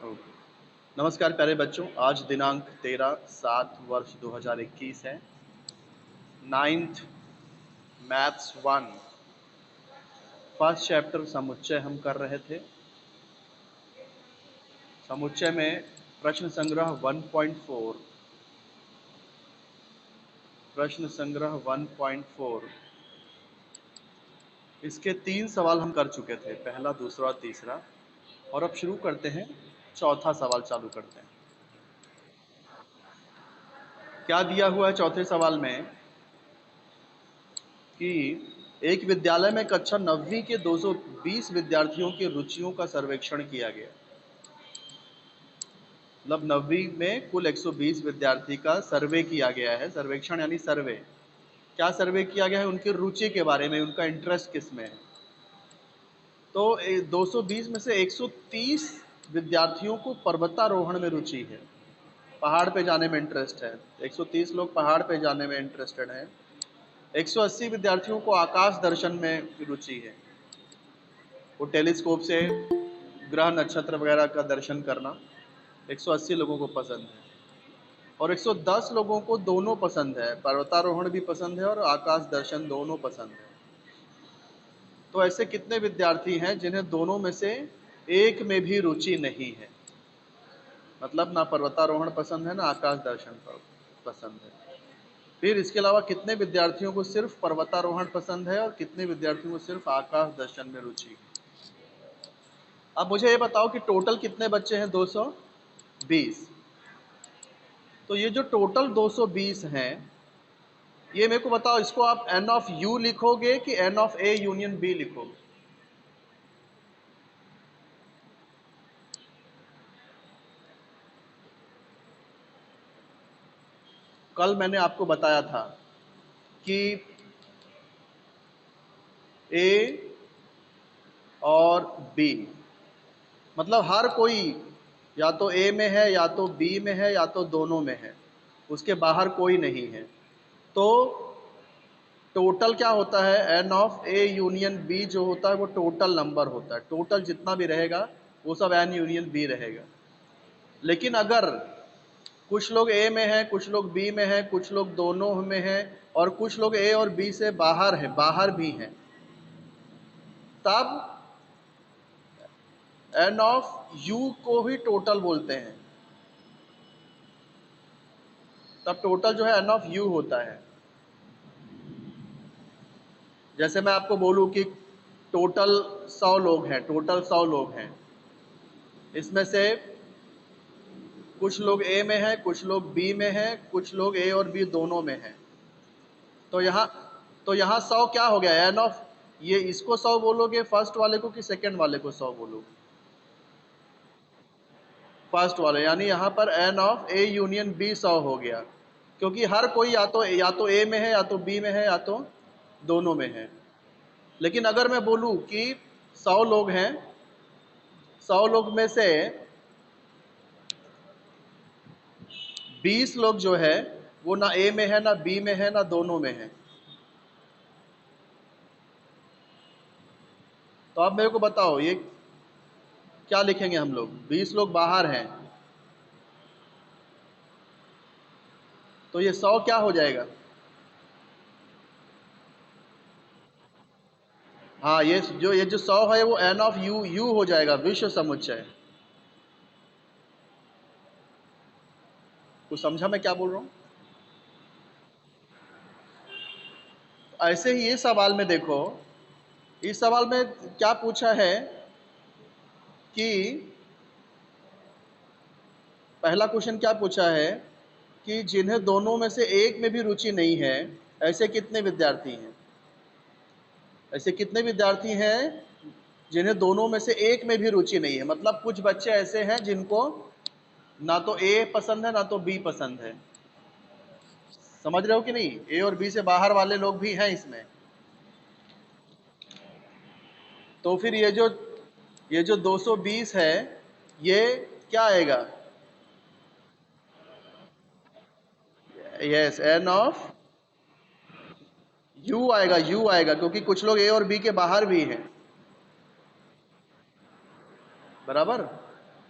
Okay. नमस्कार प्यारे बच्चों, आज दिनांक 13/7 2021 है। 9th मैथ्स 1 फर्स्ट चैप्टर समुच्चय हम कर रहे थे। समुच्चय में प्रश्न संग्रह 1.4 इसके 3 सवाल हम कर चुके थे, पहला, दूसरा और तीसरा। और अब शुरू करते हैं, चौथा सवाल चालू करते हैं। क्या दिया हुआ है चौथे सवाल में कि एक विद्यालय में कक्षा 9वीं के 220 विद्यार्थियों की रुचियों का सर्वेक्षण किया गया। मतलब 9वीं में कुल 120 विद्यार्थी का सर्वे किया गया है। सर्वेक्षण यानी सर्वे। क्या सर्वे किया गया है? उनकी रुचि के बारे में, उनका इंटरेस्ट किस में है। तो 220 में से 130 विद्यार्थियों को पर्वतारोहण में रुचि है, पहाड़ पे जाने में इंटरेस्ट है। 130 लोग पहाड़ पे जाने में इंटरेस्टेड हैं। 180 विद्यार्थियों को आकाश दर्शन में रुचि है, वो टेलीस्कोप से ग्रह नक्षत्र वगैरह का दर्शन करना 180 लोगों को पसंद है। और 110 लोगों को दोनों पसंद है, पर्वतारोहण भी पसंद है और आकाश दर्शन दोनों पसंद है। तो ऐसे कितने विद्यार्थी हैं जिन्हें दोनों में से एक में भी रुचि नहीं है? मतलब ना पर्वतारोहण पसंद है ना आकाश दर्शन पसंद है। फिर इसके अलावा कितने विद्यार्थियों को सिर्फ पर्वतारोहण पसंद है और कितने विद्यार्थियों को सिर्फ आकाश दर्शन में रुचि है? अब मुझे ये बताओ कि टोटल कितने बच्चे हैं? 220। तो ये जो टोटल 220 हैं, ये मेरे को बताओ, इसको आप n ऑफ u लिखोगे कि n of a union b लिखोगे? कल मैंने आपको बताया था कि a और b, मतलब हर कोई या तो a में है या तो b में है या तो दोनों में है, उसके बाहर कोई नहीं है। तो टोटल क्या होता है? n of a union b जो होता है वो टोटल नंबर होता है। टोटल जितना भी रहेगा वो सब n यूनियन b रहेगा। लेकिन अगर कुछ लोग a में हैं, कुछ लोग b में हैं, कुछ लोग दोनों में हैं और कुछ लोग a और b से बाहर हैं, बाहर भी हैं, तब n ऑफ u को ही टोटल बोलते हैं। तब टोटल जो है n ऑफ u होता है। जैसे मैं आपको बोलूं कि टोटल 100 लोग हैं, टोटल 100 लोग हैं, इसमें से कुछ लोग a में हैं, कुछ लोग b में हैं, कुछ लोग a और b दोनों में हैं। तो यहाँ 100 क्या हो गया? n ऑफ, ये इसको 100 बोलोगे फर्स्ट वाले को कि सेकंड वाले को 100 बोलोगे? फर्स्ट वाले, यानी यहाँ पर n of a union b 100 हो गया, क्योंकि हर कोई या तो a में है या तो b में है या तो दोनों में है। लेकिन अगर मैं बोलूँ कि 100 लोग हैं, 100 लोग में से 20 लोग जो है वो ना a में है ना b में है ना दोनों में है, तो अब मेरे को बताओ ये क्या लिखेंगे हम लोग? 20 लोग बाहर हैं, तो ये 100 क्या हो जाएगा? हाँ, ये जो 100 है वो n ऑफ u हो जाएगा, विश्व समुच्चय। कुछ समझा मैं क्या बोल रहा हूँ? ऐसे ही ये सवाल में देखो, इस सवाल में क्या पूछा है कि पहला क्वेश्चन क्या पूछा है कि जिन्हें दोनों में से एक में भी रुचि नहीं है, ऐसे कितने विद्यार्थी हैं? ऐसे कितने विद्यार्थी हैं जिन्हें दोनों में से एक में भी रुचि नहीं है? मतलब कुछ बच्चे ऐसे हैं जिनको ना तो ए पसंद है ना तो बी पसंद है। समझ रहे हो कि नहीं? ए और बी से बाहर वाले लोग भी हैं इसमें। तो फिर ये जो 220 है, ये क्या आएगा? यस, एन ऑफ यू आएगा, यू आएगा, क्योंकि कुछ लोग ए और बी के बाहर भी हैं। बराबर?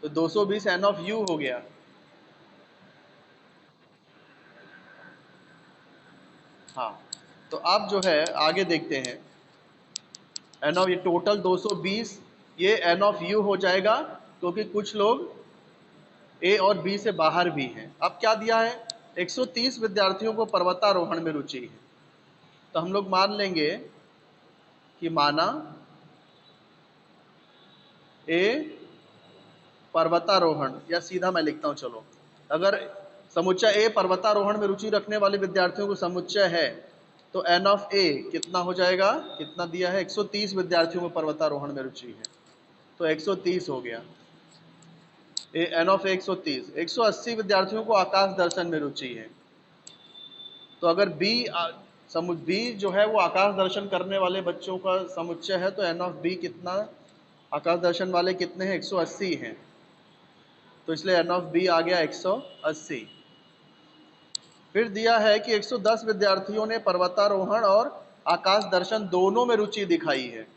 तो 220 एन ऑफ यू हो गया। हाँ, तो अब जो है आगे देखते हैं। एन ऑफ ये टोटल 220 ये एन ऑफ यू हो जाएगा, क्योंकि कुछ लोग ए और बी से बाहर भी हैं। अब क्या दिया है, 130 विद्यार्थियों को पर्वतारोहण में रुचि है। तो हम लोग मान लेंगे कि माना ए पर्वतारोहण, या सीधा मैं लिखता हूं चलो, अगर समुच्चय ए पर्वतारोहण में रुचि रखने वाले विद्यार्थियों को समुच्चय है, तो एन ऑफ ए कितना हो जाएगा, कितना दिया है, 130 विद्यार्थियों को पर्वतारोहण में रुचि है, तो 130 हो गया। एन ऑफ 130, 180 विद्यार्थियों को आकाश दर्शन में रुचि है, तो अगर बी बी जो है वो आकाश दर्शन करने वाले बच्चों का समुच्चय है, तो एन ऑफ बी कितना, आकाश दर्शन वाले कितने हैं, 180 हैं, तो इसलिए एन ऑफ बी आ गया 180। फिर दिया है कि 110 विद्यार्थियों ने पर्वतारोहण और आकाश दर्शन दोनों में रुचि दिखाई है।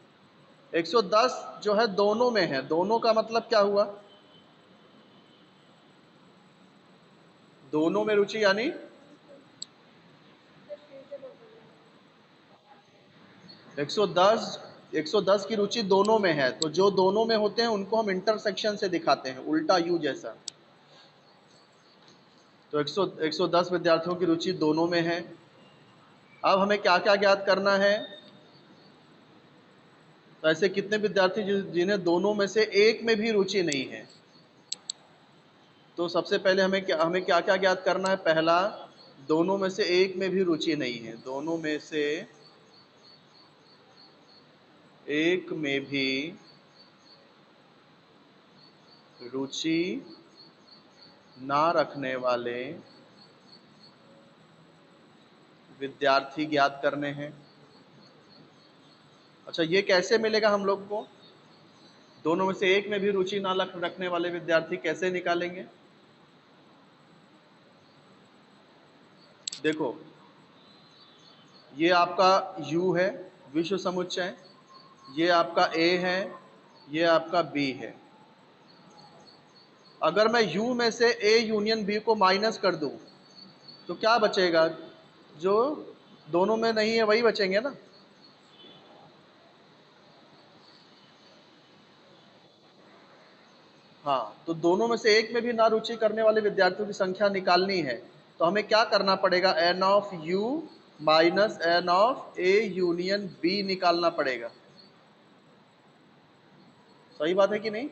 110 जो है दोनों में है, दोनों का मतलब क्या हुआ, दोनों में रुचि यानी 110 110 की रुचि दोनों में है, तो जो दोनों में होते हैं उनको हम इंटरसेक्शन से दिखाते हैं, उल्टा यू जैसा। तो 110 विद्यार्थियों की रुचि दोनों में है। अब हमें क्या क्या ज्ञात करना है, तो ऐसे कितने विद्यार्थी जिन्हें दोनों में से एक में भी रुचि नहीं है। तो सबसे पहले हमें क्या क्या ज्ञात करना है, पहला, दोनों में से एक में भी रुचि नहीं है, दोनों में से एक में भी रुचि ना रखने वाले विद्यार्थी ज्ञात करने हैं। अच्छा, ये कैसे मिलेगा हम लोग को, दोनों में से एक में भी रुचि ना रखने वाले विद्यार्थी कैसे निकालेंगे। देखो, ये आपका U है, विश्व समुच्चय, ये आपका A है, ये आपका B है। अगर मैं U में से A यूनियन B को माइनस कर दूं, तो क्या बचेगा, जो दोनों में नहीं है वही बचेंगे ना। हाँ, तो दोनों में से एक में भी ना रुचि करने वाले विद्यार्थियों की संख्या निकालनी है, तो हमें क्या करना पड़ेगा, N of U minus N of A union B निकालना पड़ेगा। सही बात है कि नहीं।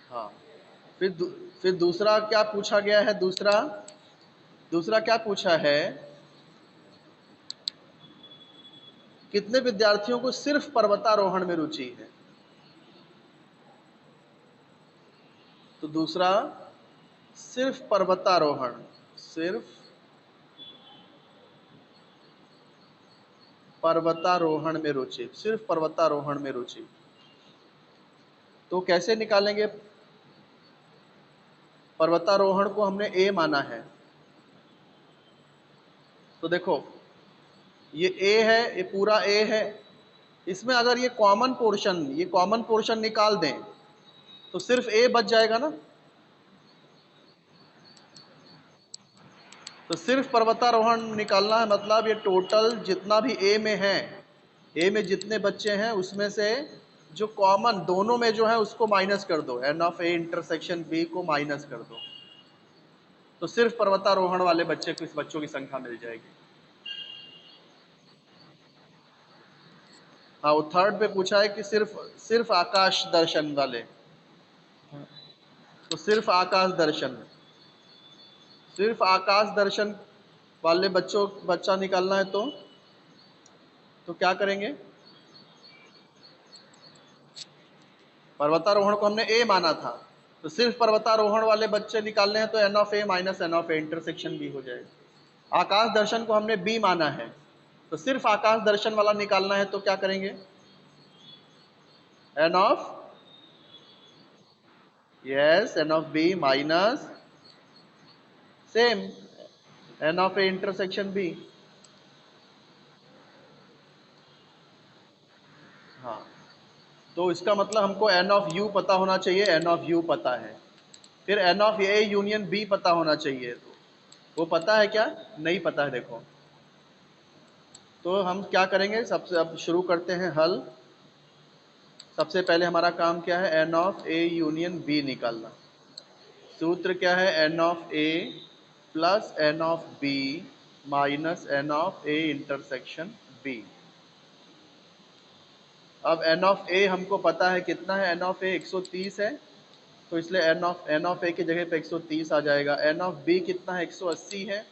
हाँ, फिर फिर दूसरा क्या पूछा गया है, दूसरा दूसरा क्या पूछा है, कितने विद्यार्थियों को सिर्फ पर्वतारोहण में रुचि है। तो दूसरा सिर्फ पर्वतारोहण, सिर्फ पर्वतारोहण में रुचि, सिर्फ पर्वतारोहण में रुचि, तो कैसे निकालेंगे, पर्वतारोहण को हमने ए माना है, तो देखो ये ए है, ये पूरा ए है, इसमें अगर ये कॉमन पोर्शन निकाल दें, तो सिर्फ ए बच जाएगा ना। तो सिर्फ पर्वतारोहण निकालना है, मतलब ये टोटल जितना भी ए में है, ए में जितने बच्चे हैं उसमें से जो कॉमन दोनों में जो है उसको माइनस कर दो, N of A intersection B को माइनस कर दो, तो सिर्फ पर्वतारोहण वाले बच्चों की संख्या मिल जाएगी। हाँ, वो थर्ड पे पूछा है कि सिर्फ सिर्फ आकाश दर्शन वाले, तो सिर्फ आकाश दर्शन वाले बच्चा निकालना है, तो क्या करेंगे, पर्वतारोहण को हमने ए माना था, तो सिर्फ पर्वतारोहण वाले बच्चे निकालने हैं, तो N of A minus N of A intersection B हो जाएगा। आकाश दर्शन को हमने बी माना है, तो सिर्फ आकाश दर्शन वाला निकालना है, तो क्या करेंगे, N of, yes, N of B minus same N of A intersection B. हाँ, तो इसका मतलब हमको एन ऑफ यू पता होना चाहिए, एन ऑफ यू पता है, फिर N of A union B पता होना चाहिए। तो वो पता है क्या? नहीं पता है। देखो, तो हम क्या करेंगे, सबसे अब शुरू करते हैं हल। सबसे पहले हमारा काम क्या है? N of A union B निकालना। सूत्र क्या है? N of A plus N of B minus N of A intersection B. अब एन ऑफ ए हमको पता है कितना है, एन ऑफ ए 130 है, तो इसलिए एन ऑफ ए की जगह पे 130 आ जाएगा। एन ऑफ बी कितना है? 180 है,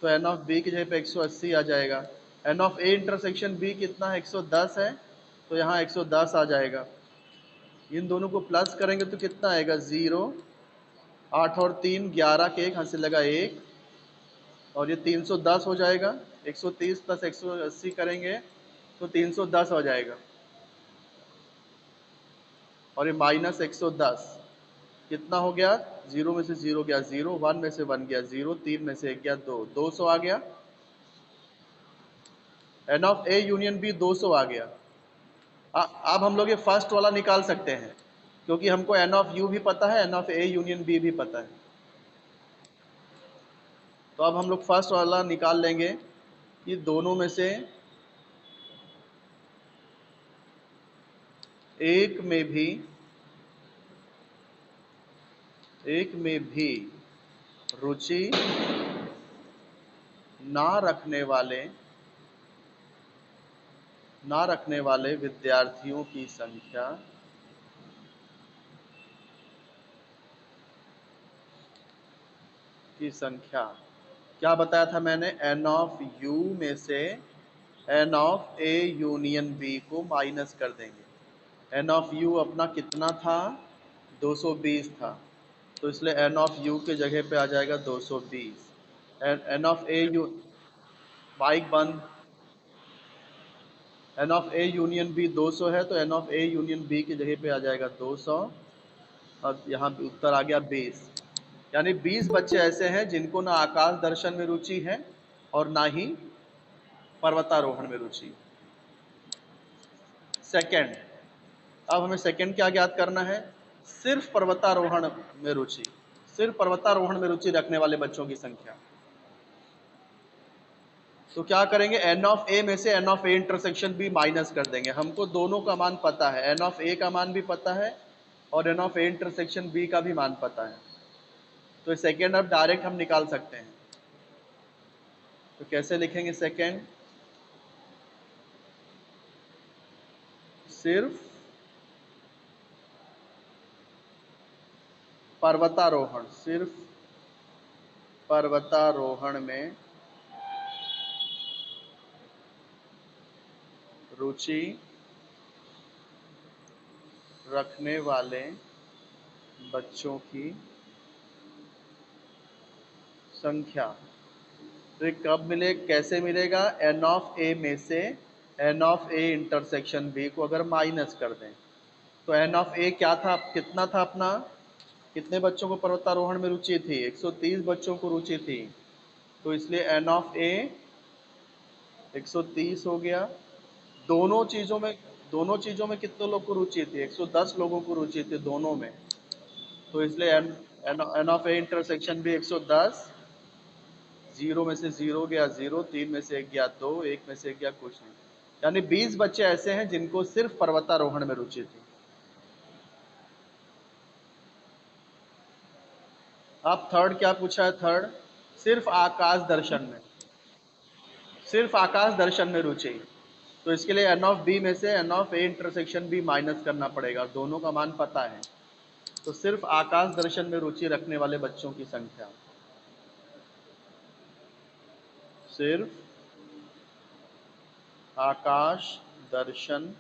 तो एन ऑफ बी की जगह पे 180 आ जाएगा। N of A intersection B कितना है? 110 है, तो यहाँ 110 आ जाएगा। इन दोनों को प्लस करेंगे तो कितना आएगा? 0। 8 और 3 11 के एक हाथ से लगा 1, और ये 310 हो जाएगा। 130 प्लस 180 करेंगे तो 310 हो जाएगा, और ये माइनस 110 कितना हो गया? 0 में से 0 गया 0, 1 में से 1 गया 0, 3 में से 1 गया 2, 200 आ गया। N of A union B 200 आ गया। अब हम लोग ये फर्स्ट वाला निकाल सकते हैं, क्योंकि हमको एन ऑफ यू भी पता है, N of A union B भी पता है। तो अब हम लोग फर्स्ट वाला निकाल लेंगे कि दोनों में से एक में भी रुचि ना रखने वाले विद्यार्थियों की संख्या क्या बताया था मैंने? एन ऑफ यू में से N of A union B को माइनस कर देंगे। एन ऑफ यू अपना कितना था? 220 था, तो इसलिए एन ऑफ यू के जगह पे आ जाएगा 220। N of A U, mike बंद। N of A union B 200 है, तो N of A union B की जगह पे आ जाएगा 200, और यहाँ पे उत्तर आ गया 20। यानी 20 बच्चे ऐसे हैं जिनको ना आकाश दर्शन में रुचि है और ना ही पर्वतारोहण में रुचि। सेकंड, अब हमें सेकंड क्या ज्ञात करना है? सिर्फ पर्वतारोहण में रुचि, सिर्फ पर्वतारोहण में रुचि रखने वाले बच्चों की संख्या। तो क्या करेंगे? एन ऑफ ए में से N of A intersection B minus कर देंगे। हमको दोनों का मान पता है, एन ऑफ ए का मान भी पता है और N of A intersection B का भी मान पता है, तो सेकेंड अब डायरेक्ट हम निकाल सकते हैं। तो कैसे लिखेंगे सेकेंड? सिर्फ पर्वतारोहण में रुचि रखने वाले बच्चों की संख्या। तो ये कब मिले, कैसे मिलेगा? एन ऑफ ए में से N of A intersection B को अगर माइनस कर दें, तो एन ऑफ ए क्या था, कितना था अपना? कितने बच्चों को पर्वतारोहण में रुचि थी? 130 बच्चों को रुचि थी, तो इसलिए एन ऑफ ए 130 हो गया। दोनों चीज़ों में कितने लोग को रुचि थी? 110 लोगों को रुचि थी दोनों में, तो इसलिए एन ऑफ ए इंटरसेक्शन भी 110। 0 में से 0 गया 0, 3 में से 1 गया 2, 1 में से 1 गया कुछ नहीं। यानी 20 बच्चे ऐसे हैं जिनको सिर्फ पर्वतारोहण में रुचि थी। अब थर्ड क्या पूछा है? थर्ड, सिर्फ आकाश दर्शन में रुचि। तो इसके लिए एन ऑफ बी में से N of A intersection B minus करना पड़ेगा, दोनों का मान पता है। तो सिर्फ आकाश दर्शन में रुचि रखने वाले बच्चों की संख्या, सिर्फ आकाश दर्शन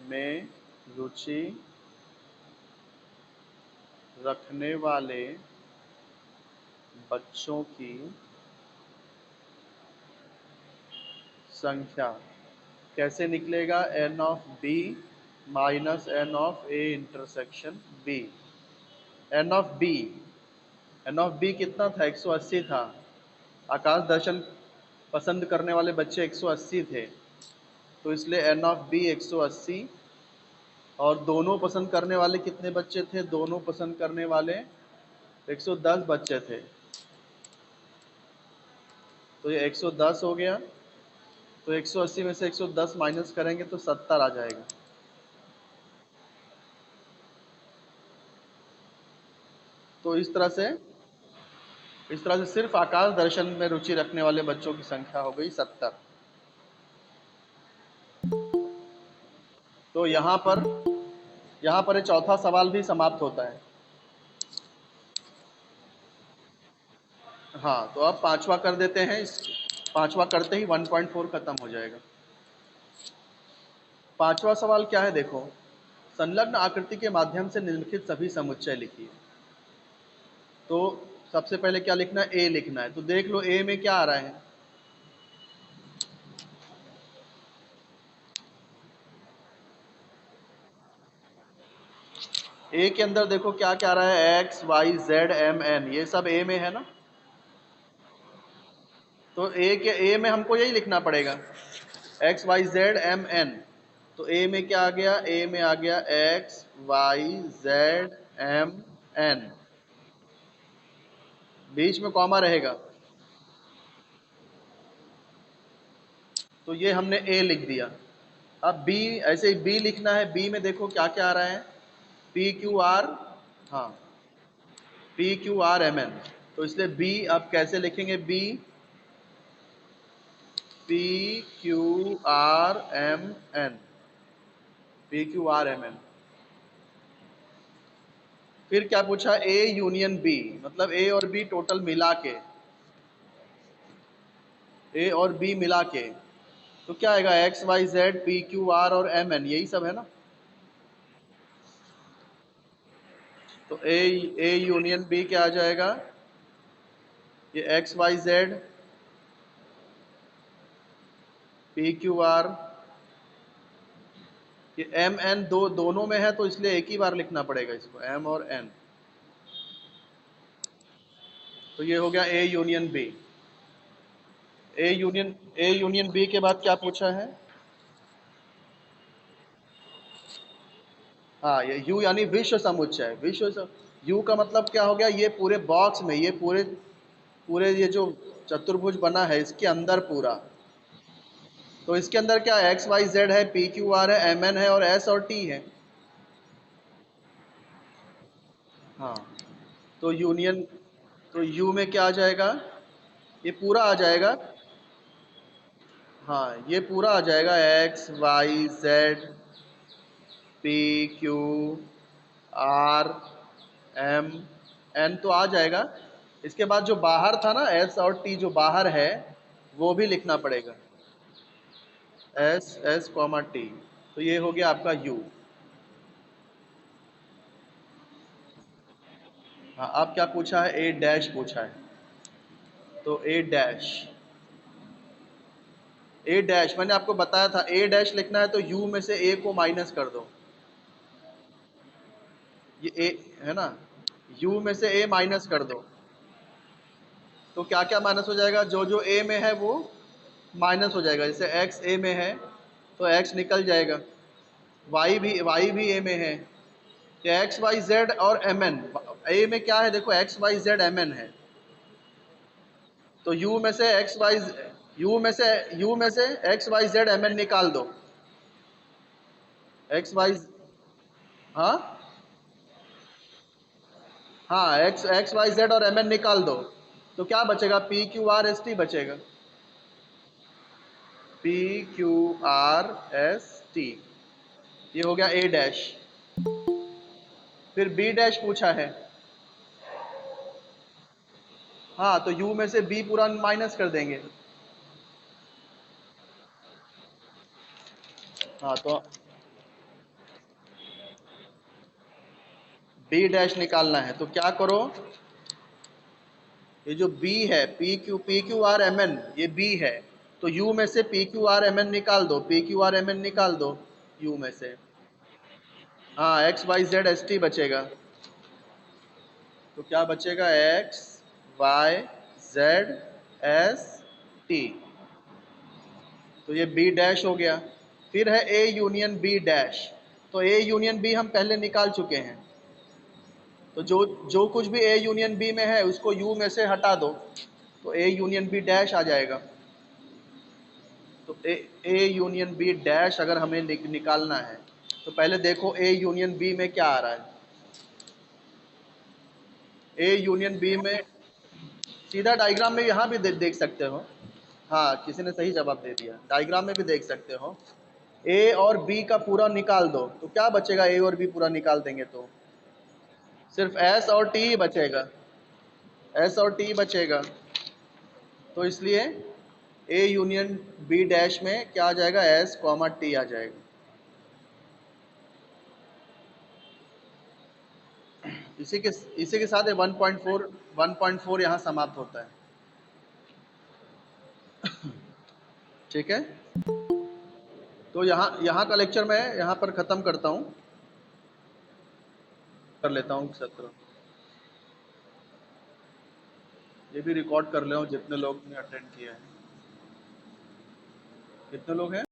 में रुचि रखने वाले बच्चों की संख्या कैसे निकलेगा? N of B minus N of A intersection B. N of B कितना था? 180 था। आकाश दर्शन पसंद करने वाले बच्चे 180 थे, तो इसलिए एन ऑफ बी 180। और दोनों पसंद करने वाले कितने बच्चे थे? दोनों पसंद करने वाले 110 बच्चे थे। तो ये 110 हो गया। तो 180 में से 110 माइनस करेंगे तो 70 आ जाएगा। तो इस तरह से सिर्फ आकाश दर्शन में रुचि रखने वाले बच्चों की संख्या हो गई 70। तो यहाँ पर ये चौथा सवाल भी समाप्त होता है। हाँ, तो अब पांचवा कर देते हैं। इस पांचवा करते ही 1.4 खत्म हो जाएगा। पांचवा सवाल क्या है देखो, संलग्न आकृति के माध्यम से निम्नलिखित सभी समुच्चय लिखिए। तो सबसे पहले क्या लिखना है? ए लिखना है। तो देख लो ए में क्या आ रहा है। ए के अंदर देखो क्या क्या आ रहा है, X Y Z M N, ये सब ए में है ना। तो ए में हमको यही लिखना पड़ेगा, X Y Z M N. तो ए में क्या आ गया? ए में आ गया X Y Z M N, बीच में कॉमा रहेगा। तो ये हमने ए लिख दिया। अब बी, ऐसे ही बी लिखना है। बी में देखो क्या क्या आ रहा है, पी क्यू आर, हाँ, P Q R M N. तो इसलिए बी अब कैसे लिखेंगे? B P Q R M N, P Q R M N. फिर क्या पूछा? ए यूनियन बी, मतलब ए और बी टोटल मिला के, ए और बी मिला के। तो क्या आएगा? X Y Z P Q R और एम एन, यही सब है ना। तो ए यूनियन बी क्या आ जाएगा? ये X Y Z P Q R, ये एम एन दोनों में है तो इसलिए एक ही बार लिखना पड़ेगा इसको, एम और एन। तो ये हो गया A union B. A union B के बाद क्या पूछा है? हाँ, ये यू यानी विश्व समुच्चय। यू का मतलब क्या हो गया? ये पूरे बॉक्स में, ये पूरे पूरे ये जो चतुर्भुज बना है इसके अंदर पूरा। तो इसके अंदर क्या है? एक्स वाई जेड है, पी क्यू आर है, एम एन है और एस और टी है। हाँ, तो यूनियन, तो यू में क्या आ जाएगा? ये पूरा आ जाएगा। हाँ, ये पूरा आ जाएगा, X Y Z P Q R M N, तो आ जाएगा। इसके बाद जो बाहर था ना, एस और टी जो बाहर है, वो भी लिखना पड़ेगा, एस एस कॉमा टी। तो ये हो गया आपका यू। हाँ, अब क्या पूछा है? ए डैश पूछा है। तो ए डैश मैंने आपको बताया था, ए डैश लिखना है तो यू में से ए को माइनस कर दो। ये ए है ना, यू में से ए माइनस कर दो। तो क्या क्या माइनस हो जाएगा? जो जो ए में है वो माइनस हो जाएगा। जैसे एक्स ए में है तो एक्स निकल जाएगा, वाई भी ए में है। तो एक्स वाई जेड और एम एन, ए में क्या है देखो, X Y Z M N है। तो यू में से X Y Z M N निकाल दो। एक्स वाई, हाँ हाँ, एक्स एक्स वाई जेड और एम एन निकाल दो। तो क्या बचेगा? P Q R S T बचेगा, P Q R S T. ये हो गया ए डैश। फिर बी डैश पूछा है। हाँ, तो यू में से बी पूरा माइनस कर देंगे। हाँ, तो बी डैश निकालना है तो क्या करो, ये जो बी है, P Q R M N, ये बी है। तो यू में से P Q R M N निकाल दो, P Q R M N निकाल दो यू में से। हाँ, X Y Z S T बचेगा। तो क्या बचेगा? X Y Z S T. तो ये बी डैश हो गया। फिर है ए यूनियन बी डैश। तो ए यूनियन बी हम पहले निकाल चुके हैं, तो जो जो कुछ भी ए यूनियन बी में है उसको यू में से हटा दो, तो ए यूनियन बी डैश आ जाएगा। तो ए यूनियन बी डैश अगर हमें निकालना है तो पहले देखो ए यूनियन बी में क्या आ रहा है। ए यूनियन बी में सीधा डायग्राम में यहाँ भी देख सकते हो। हाँ, किसी ने सही जवाब दे दिया, डायग्राम में भी देख सकते हो। ए और बी का पूरा निकाल दो तो क्या बचेगा, ए और बी पूरा निकाल देंगे तो सिर्फ एस और टी ही बचेगा, एस और टी बचेगा। तो इसलिए ए यूनियन बी डैश में क्या आ जाएगा, एस कॉमा टी आ जाएगा। इसी के साथ 1.4 यहाँ समाप्त होता है। ठीक है, तो यहाँ का लेक्चर मैं यहाँ पर ख़त्म करता हूँ, कर लेता हूँ सत्र। ये भी रिकॉर्ड कर ले जितने लोग ने अटेंड किया है। कितने लोग हैं?